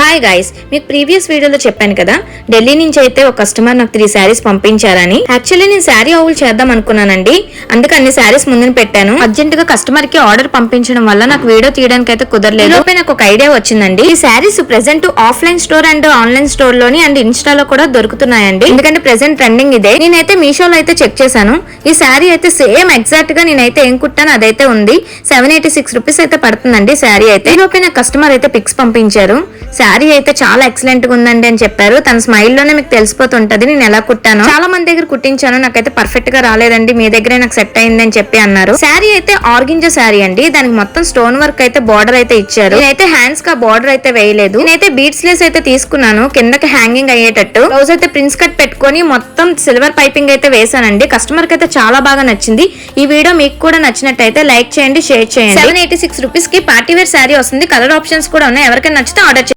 Hi guys, మీకు previous వీడియోలో చెప్పాను కదా, ఢిల్లీ నుంచి అయితే ఒక కస్టమర్ నాకు 3 శారీస్ పంపించారని. యాక్చువల్లీ నేను శారీ అవుల్ చేద్దాం అనుకున్నానండి, అందుకే అన్ని శారీస్ ముందున పెట్టాను. అర్జెంట్ గా కస్టమర్ కి ఆర్డర్ పంపించడం వల్ల నాకు వీడియో తీయడానికి అయితే కుదరలేదు. నాకు ఒక ఐడియా వచ్చిందండి. ఈ saris present offline store and online store లోని అండ్ ఇన్స్టాలో కూడా దొరుకుతున్నాయండి. ఎందుకంటే ప్రెసెంట్ ట్రెండింగ్ ఇదే. నేనైతే మీషోలో అయితే చెక్ చేశాను. ఈ శారీ అయితే సేమ్ ఎగ్జాక్ట్ గా నేనైతే ఏం కుట్టాను అదైతే ఉంది. 786 రూపీస్ అయితే పడుతుందండి శారీ అయితే. ఈ లోపే నా కస్టమర్ అయితే పిక్స్ పంపించారు. శారీ అయితే చాలా ఎక్సలెంట్ గా ఉందండి అని చెప్పారు. తన స్మైల్ లోనే మీకు తెలిసిపోతుంటది నేను ఎలా కుట్టాను. చాలా మంది దగ్గర కుట్టించాను, నాకైతే పర్ఫెక్ట్ గా రాలేదండి, మీ దగ్గరే నాకు సెట్ అయింది అని చెప్పి అన్నారు. శారీ అయితే ఆర్గంజా శారీ అండి. దానికి మొత్తం స్టోన్ వర్క్ అయితే బార్డర్ అయితే ఇచ్చారు. నేనైతే హ్యాండ్స్ కా బార్డర్ అయితే వేయలేదు. నేనైతే బీడ్స్ లేస్ అయితే తీసుకున్నాను కిందకి హ్యాంగింగ్ అయ్యేటట్టు. బ్లౌజ్ అయితే ప్రిన్స్ కట్ పెట్టుకొని మొత్తం సిల్వర్ పైపింగ్ అయితే వేసానండి. కస్టమర్ కి అయితే చాలా బాగా నచ్చింది. ఈ వీడియో మీకు కూడా నచ్చినట్టయితే లైక్ చేయండి, షేర్ చేయండి. 786 రూపీస్ కి పార్టీ వేర్ శారీ వస్తుంది. కలర్ ఆప్షన్స్ కూడా ఉన్నాయి. ఎవరికైనా నచ్చితే ఆర్డర్